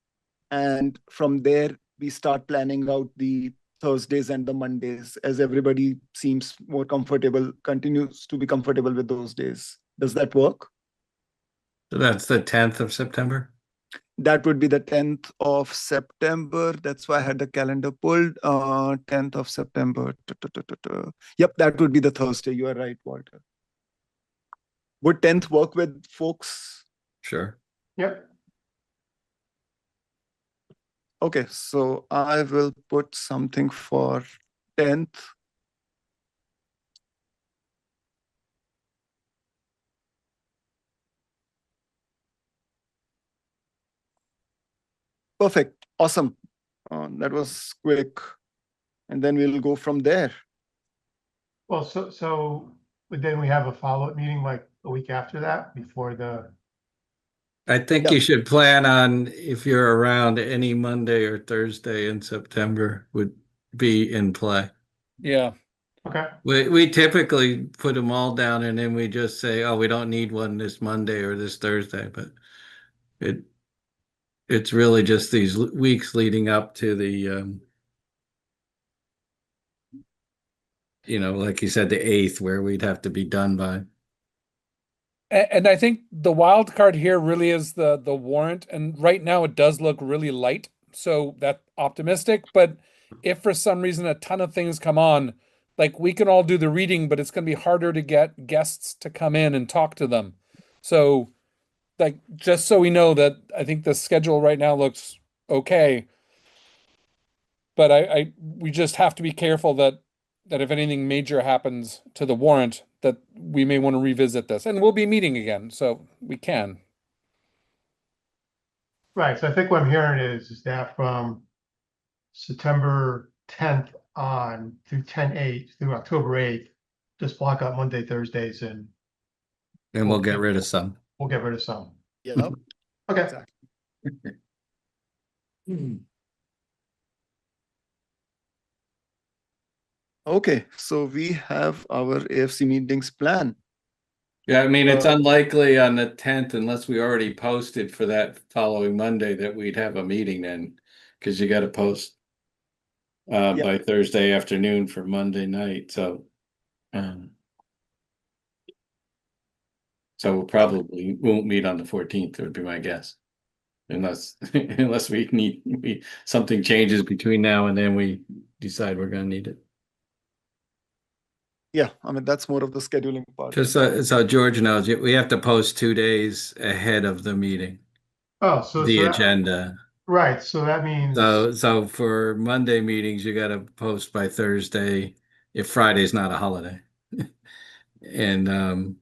And from there, we start planning out the Thursdays and the Mondays, as everybody seems more comfortable, continues to be comfortable with those days. Does that work? So that's the 10th of September? That would be the 10th of September. That's why I had the calendar pulled. 10th of September. Yep, that would be the Thursday. You are right, Walter. Would 10th work with folks? Sure. Yep. Okay, so I will put something for 10th. Perfect. Awesome. That was quick. And then we'll go from there. Well, but then we have a follow-up meeting like a week after that before the, I think Yeah. you should plan on, if you're around, any Monday or Thursday in September would be in play. Yeah. okay. We typically put them all down and then we just say, oh, we don't need one this Monday or this Thursday, but it's really just these weeks leading up to the like you said, the 8th, where we'd have to be done by. And I think the wild card here really is the warrant. And right now it does look really light. So that's optimistic. But if for some reason a ton of things come on, like we can all do the reading, but it's going to be harder to get guests to come in and talk to them. So like, just so we know that I think the schedule right now looks okay. But we just have to be careful that if anything major happens to the warrant, that we may want to revisit this. And we'll be meeting again, so we can. Right, so I think what I'm hearing is that from September 10th on through 10/8 through October 8th, just block out Monday, Thursdays, and And we'll get rid of some. we'll get rid of some. Yeah. Okay. Exactly. Okay, so we have our AFC meetings plan. Yeah, I mean, it's unlikely on the 10th, unless we already posted for that following Monday, that we'd have a meeting then, because you got to post by Thursday afternoon for Monday night. So we'll probably won't meet on the 14th, would be my guess, unless we something changes between now and then we decide we're going to need it. Yeah, I mean, that's more of the scheduling part. Just so George knows, we have to post 2 days ahead of the meeting, Oh, the agenda. Right, so that means. So for Monday meetings, you got to post by Thursday, if Friday's not a holiday. And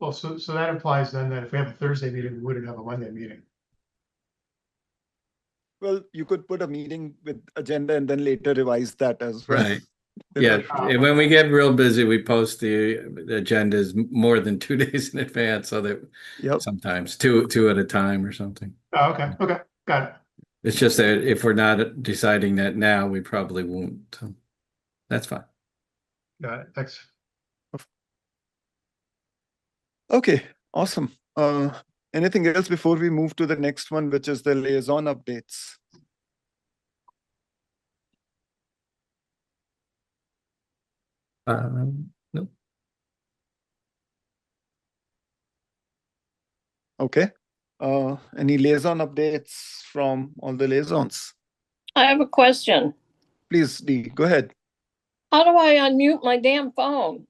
Well, so that implies then that if we have a Thursday meeting, we wouldn't have a Monday meeting. Well, you could put a meeting with agenda and then later revise that as well. right. Yeah, and when we get real busy, we post the agendas more than 2 days in advance, so that sometimes two at a time or something. Oh, okay, got it. It's just that if we're not deciding that now, we probably won't. So that's fine. Got it, thanks. Okay, awesome. Anything else before we move to the next one, which is the liaison updates? Nope. Okay. Any liaison updates from all the liaisons? I have a question. Please, Dee, go ahead. How do I unmute my damn phone?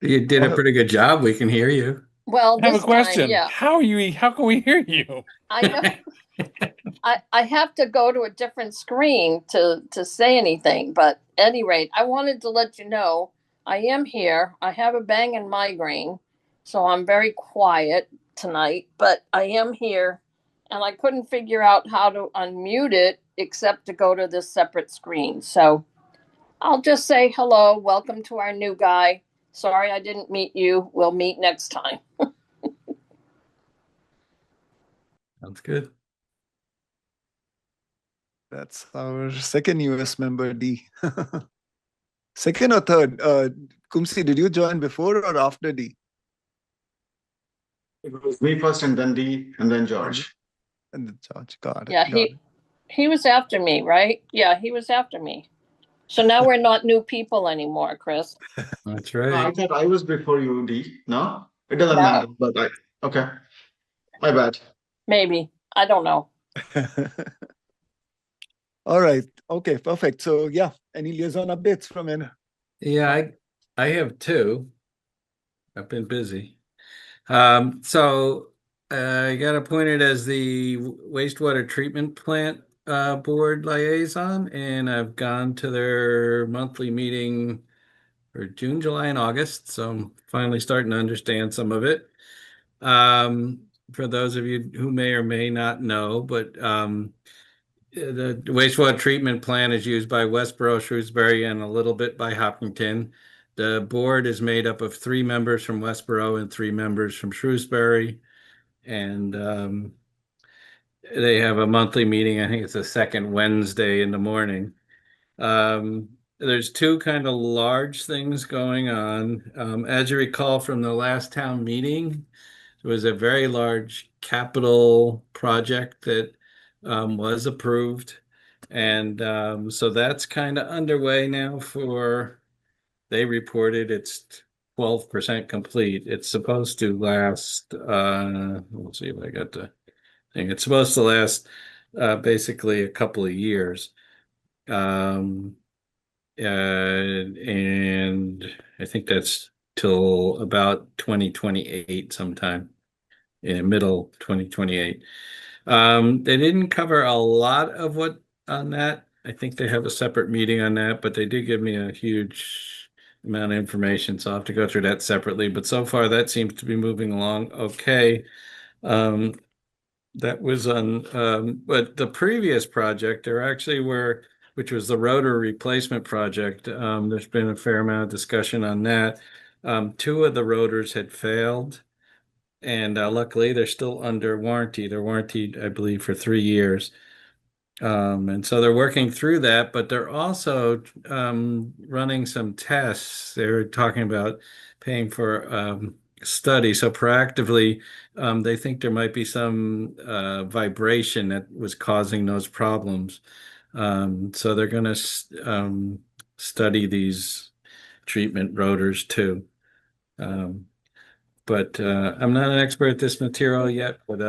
You did a pretty good job. We can hear you. Well, I have a this time, question. yeah, How can we hear you? I know. I have to go to a different screen to say anything, but at any rate, I wanted to let you know I am here. I have a banging migraine, so I'm very quiet tonight, but I am here and I couldn't figure out how to unmute it except to go to this separate screen. So I'll just say hello, welcome to our new guy. Sorry I didn't meet you. We'll meet next time. Sounds good. That's our second US member, D. Second or third? Kumsi, did you join before or after D? It was me first and then D and then George. And then George, got it. Yeah, got it. he was after me, right? Yeah, he was after me. So now we're not new people anymore, Chris. That's I right. thought I was before you, D. No? It doesn't No. matter, but okay. My bad. Maybe. I don't know. All right. Okay, perfect. So yeah, any liaison updates from Anna? Yeah, I have two. I've been busy. So I got appointed as the wastewater treatment plant board liaison, and I've gone to their monthly meeting for June, July, and August. So I'm finally starting to understand some of it. For those of you who may or may not know, but the wastewater treatment plant is used by Westborough, Shrewsbury, and a little bit by Hopkinton. The board is made up of 3 members from Westborough and 3 members from Shrewsbury. And they have a monthly meeting. I think it's the second Wednesday in the morning. There's 2 kind of large things going on. As you recall from the last town meeting, there was a very large capital project that was approved. And so that's kind of underway now they reported it's 12% complete. It's supposed to last, let's see if I got the thing. It's supposed to last basically a couple of years. And I think that's till about 2028 sometime, in middle 2028. They didn't cover a lot of what on that. I think they have a separate meeting on that, but they did give me a huge amount of information, so I'll have to go through that separately. But so far, that seems to be moving along okay. That was on, but the previous project, there actually were, which was the rotor replacement project. There's been a fair amount of discussion on that. 2 of the rotors had failed. And luckily, they're still under warranty. They're warranted, I believe, for 3 years. And so they're working through that, but they're also running some tests. They're talking about paying for study. So proactively, they think there might be some vibration that was causing those problems. So they're going to study these treatment rotors too. But I'm not an expert at this material yet. But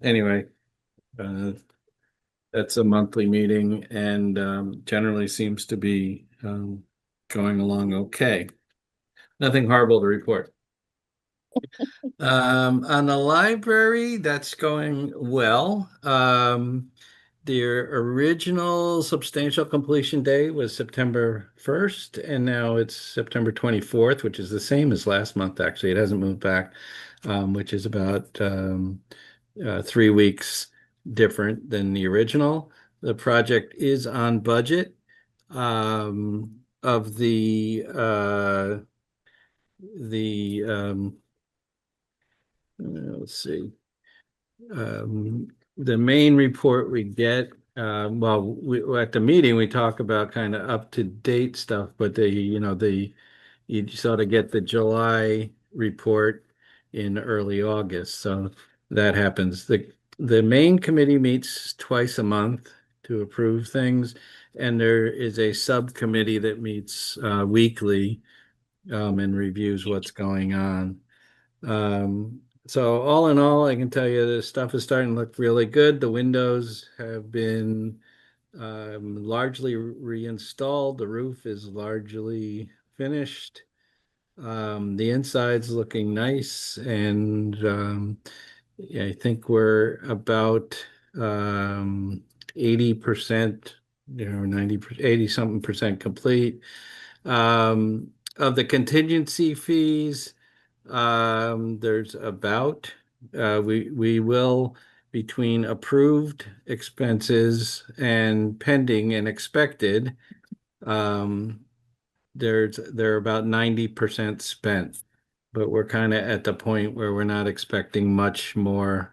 anyway, that's a monthly meeting and generally seems to be going along okay. Nothing horrible to report. On the library, that's going well. Their original substantial completion day was September 1st, and now it's September 24th, which is the same as last month, actually. It hasn't moved back, which is about 3 weeks different than the original. The project is on budget. Of let's see. The main report we get, at the meeting, we talk about kind of up-to-date stuff, but you sort of get the July report in early August. So that happens. The main committee meets twice a month to approve things, And there is a subcommittee that meets weekly and reviews what's going on. So all in all, I can tell you this stuff is starting to look really good. The windows have been largely reinstalled. The roof is largely finished. The inside's looking nice, and yeah, I think we're about 80%, 80 something percent complete. Of the contingency fees, there's about we will, between approved expenses and pending and expected, they're about 90% spent, but we're kind of at the point where we're not expecting much more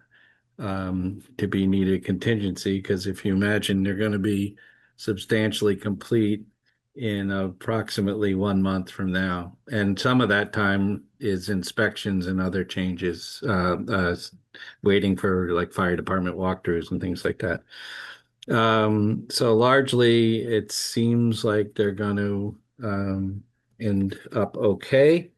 to be needed contingency, because if you imagine, they're going to be substantially complete in approximately 1 month from now. And some of that time is inspections and other changes, waiting for like fire department walkthroughs and things like that. So largely it seems like they're going to end up okay.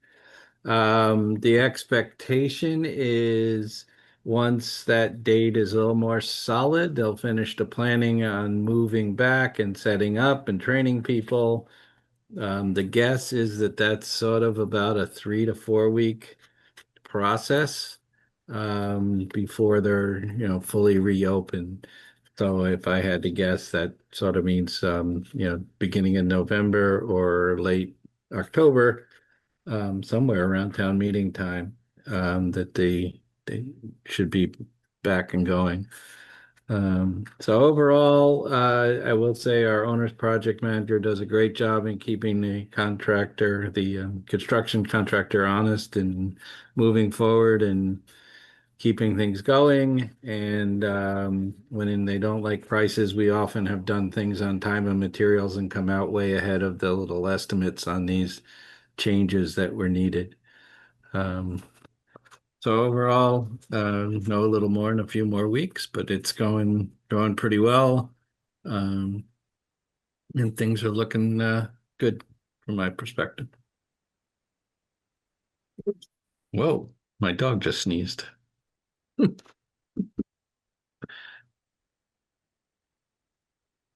The expectation is once that date is a little more solid, they'll finish the planning on moving back and setting up and training people. The guess is that that's sort of about a 3 to 4 week process before they're fully reopened. So if I had to guess, that sort of means beginning in November or late October, somewhere around town meeting time, that they should be back and going. So overall, I will say our owner's project manager does a great job in keeping the contractor, the construction contractor, honest and moving forward and keeping things going. And when they don't like prices, we often have done things on time and materials and come out way ahead of the little estimates on these changes that were needed. So overall, know a little more in a few more weeks, but it's going pretty well. And things are looking good from my perspective. Whoa, my dog just sneezed.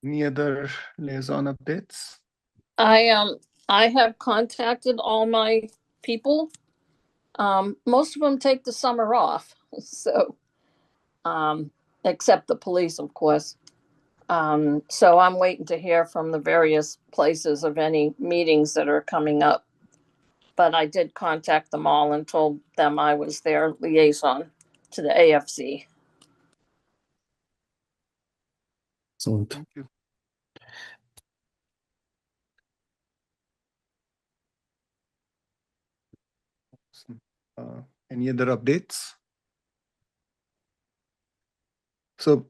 Any other liaison updates? I have contacted all my people. Most of them take the summer off, so except the police, of course. So I'm waiting to hear from the various places of any meetings that are coming up. But I did contact them all and told them I was their liaison to the AFC. Excellent. Thank you. Any other updates? So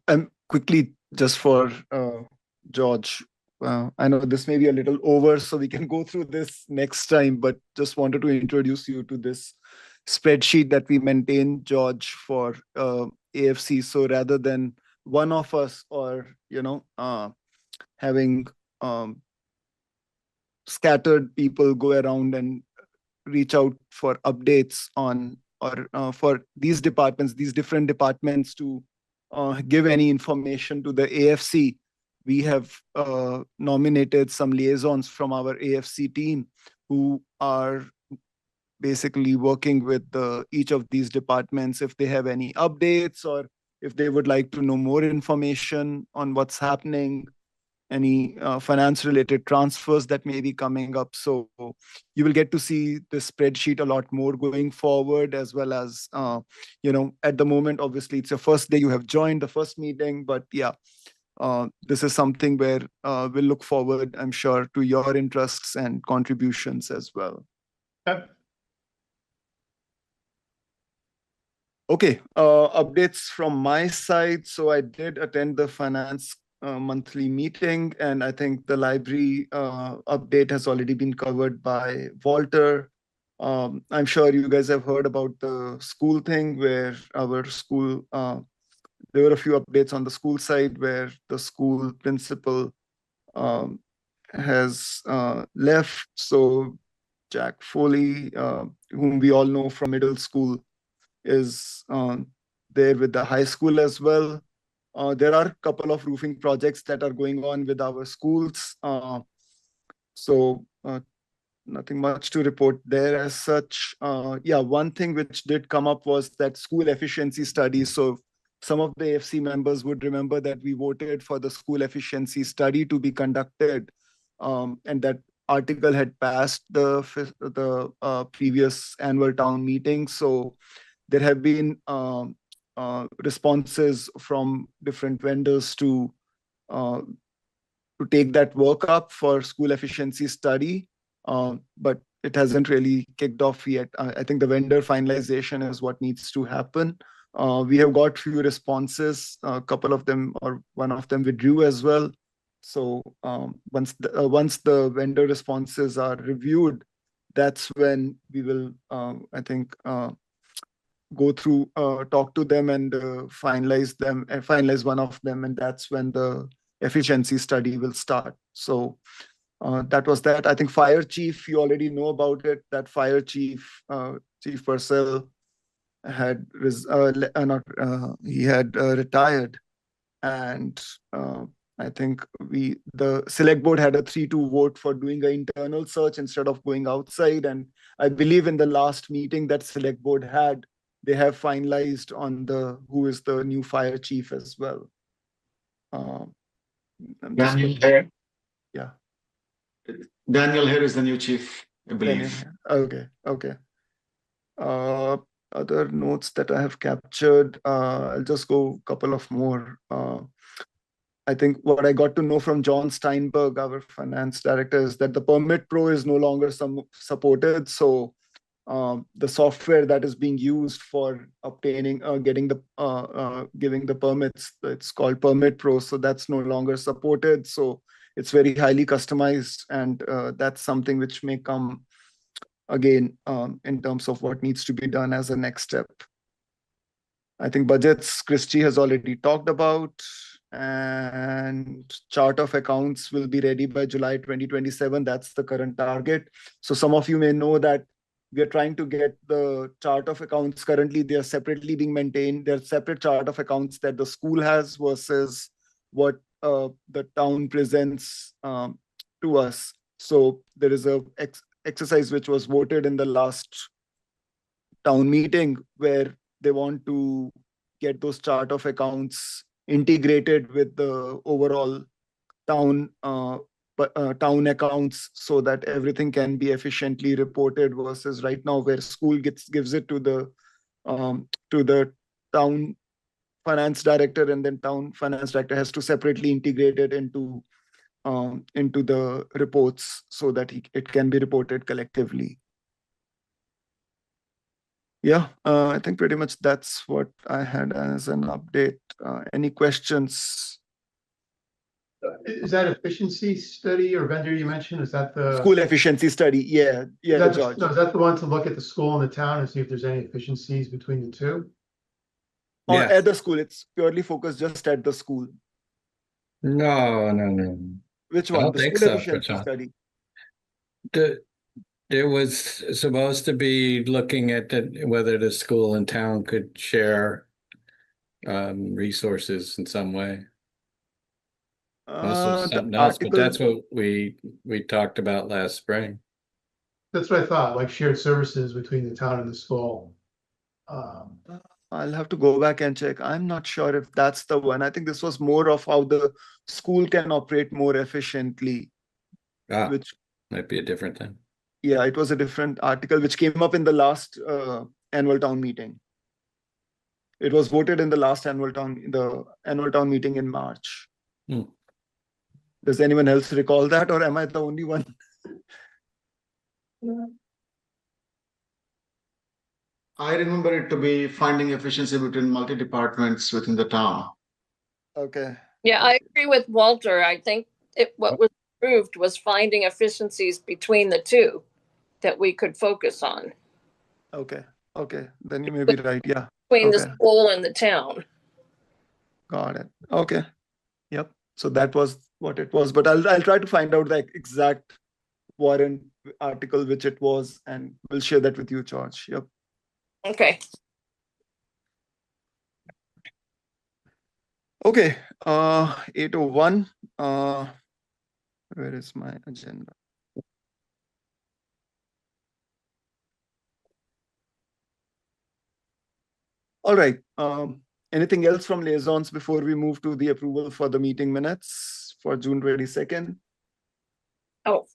quickly, just for George, I know this may be a little over, so we can go through this next time, but just wanted to introduce you to this spreadsheet that we maintain, George, for AFC. So rather than one of us or, having scattered people go around and reach out for updates on, or for these different departments to give any information to the AFC, we have nominated some liaisons from our AFC team who are basically working with each of these departments if they have any updates or if they would like to know more information on what's happening, any finance related transfers that may be coming up. So you will get to see the spreadsheet a lot more going forward, as well as, at the moment, obviously it's your first day, you have joined the first meeting, but yeah, this is something where we'll look forward, I'm sure, to your interests and contributions as well. Yep. Okay, updates from my side. So I did attend the finance monthly meeting, and I think the library update has already been covered by Walter. I'm sure you guys have heard about the school thing where our school, there were a few updates on the school side where the school principal has left. So Jack Foley, whom we all know from middle school, is there with the high school as well. There are a couple of roofing projects that are going on with our schools. So nothing much to report there as such. Yeah, one thing which did come up was that school efficiency study. So some of the AFC members would remember that we voted for the school efficiency study to be conducted, and that article had passed the previous annual town meeting. So there have been responses from different vendors to take that work up for school efficiency study, but it hasn't really kicked off yet. I think the vendor finalization is what needs to happen. We have got few responses, a couple of them or one of them withdrew as well. So once the vendor responses are reviewed, that's when we will, I think, go through, talk to them and finalize one of them, and that's when the efficiency study will start. So that was that. I think fire chief, you already know about it. That fire chief, Chief Purcell, had retired, and I think the select board had a 3-2 vote for doing an internal search instead of going outside. And I believe in the last meeting that select board had, they have finalized on who is the new fire chief as well. Daniel Hare. Yeah. Daniel Hare is the new chief, I believe. Okay. Other notes that I have captured, I'll just go a couple of more. I think what I got to know from John Steinberg, our finance director, is that the Permit Pro is no longer supported. So the software that is being used for obtaining, giving the permits, it's called Permit Pro. So that's no longer supported. So it's very highly customized, and that's something which may come again in terms of what needs to be done as a next step. I think budgets, Christy has already talked about, and chart of accounts will be ready by July 2027. That's the current target. So some of you may know that we are trying to get the chart of accounts. Currently, they are separately being maintained. There are separate chart of accounts that the school has versus what the town presents to us. So there is a exercise which was voted in the last town meeting where they want to get those chart of accounts integrated with the overall town town accounts, so that everything can be efficiently reported, versus right now where school gives it to the town finance director, and then town finance director has to separately integrate it into the reports so that it can be reported collectively. Yeah, I think pretty much that's what I had as an update. Any questions? Is that efficiency study or vendor you mentioned? Is that the School efficiency study? Yeah, George. No, is that the one to look at the school and the town and see if there's any efficiencies between the two? Or Yes. at the school? It's purely focused just at the school. No. Which I one? don't The think school so, efficiency Prashant. study. There was supposed to be looking at whether the school and town could share resources in some way. Also something else, but that's what we talked about last spring. That's what I thought, like shared services between the town and the school. I'll have to go back and check. I'm not sure if that's the one. I think this was more of how the school can operate more efficiently. Which might be a different thing. Yeah, it was a different article which came up in the last annual town meeting. It was voted in the last annual town meeting in March. Does anyone else recall that, or am I the only one? I remember it to be finding efficiency between multi-departments within the town. Okay. Yeah, I agree with Walter. I think what was approved was finding efficiencies between the two that we could focus on. Okay. Then you may be right. Yeah. Between the school and the town. Got it. Okay. Yep. So that was what it was, but I'll try to find out the exact warrant article which it was, and we'll share that with you, George. Yep. Okay. Okay. 8:01. Where is my agenda? All right. Anything else from liaisons before we move to the approval for the meeting minutes for June 22nd? Oh,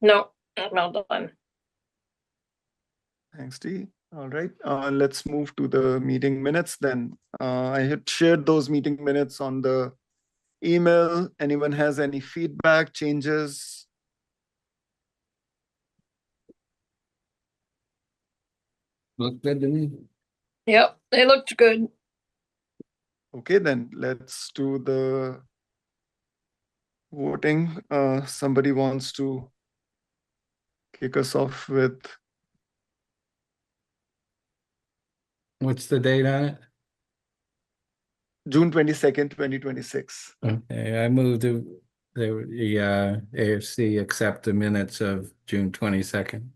no, I'm not done. Thanks, T. All right. Let's move to the meeting minutes then. I had shared those meeting minutes on the email. Anyone has any feedback, changes? Look good to me. Yep, they looked good. Okay, then let's do the voting. Somebody wants to kick us off with What's the date on it? June 22nd, 2026. Okay, I moved to the AFC accept the minutes of June 22nd.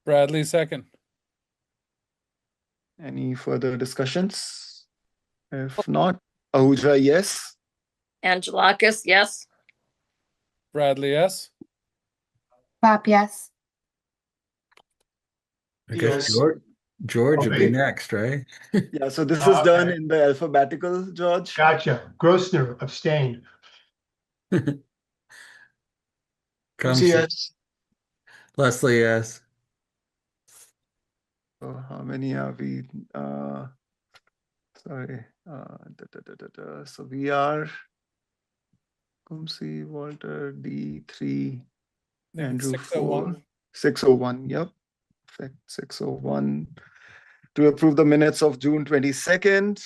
Bradley, second. Any further discussions? If not, Ahuja, yes. Angelakis, yes. Bradley, yes. Pop, yes. I guess Yes. George would be Okay. next, right? Yeah, so this is done Okay. in the alphabetical, George. Gotcha. Grossner abstained. Come Yes. Leslie, yes. So how many are we? Sorry. So we are Kumsi, Walter, D3, I think it's Andrew 601. 4, 601. Yep. Perfect. 601 to approve the minutes of June 22nd.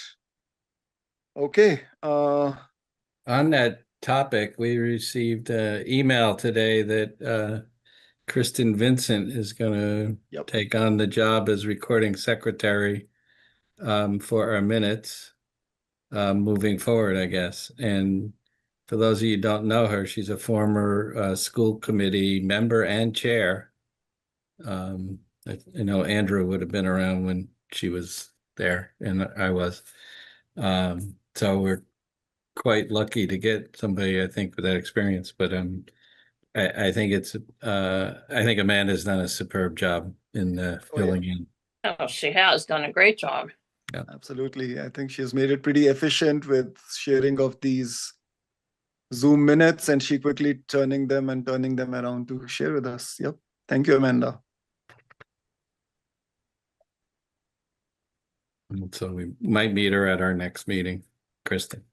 Okay. On that topic, we received an email today that Kristen Vincent is going to Yep. take on the job as recording secretary for our minutes moving forward, I guess. And for those of you who don't know her, she's a former school committee member and chair. I know Andrew would have been around when she was there, and I was. So we're quite lucky to get somebody, I think, with that experience. But I think I think Amanda's done a superb job in filling in. Oh, she has done a great job. Absolutely. I think she's made it pretty efficient with sharing of these Zoom minutes, and she quickly turning them around to share with us. Yep. Thank you, Amanda. And so we might meet her at our next meeting, Kristen.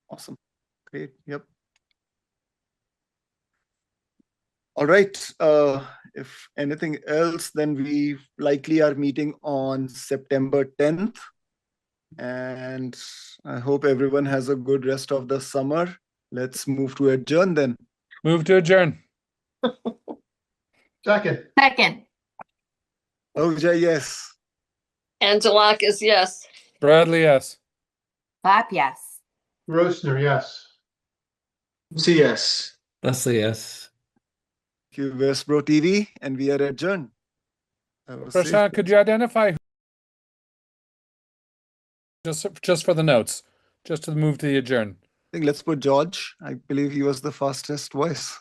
Awesome. Great. Yep. All right. If anything else, then we likely are meeting on September 10th. And I hope everyone has a good rest of the summer. Let's move to adjourn then. Move to adjourn. Second. Second. Ahuja, yes. Angelakis, yes. Bradley, yes. Pop, yes. Grossner, yes. Yes. Leslie, yes. Thank you, Westborough TV, and we are adjourned. Have a safe Prashant, could you identify just for the notes, just to move to the adjourn? I think let's put George. I believe he was the fastest voice.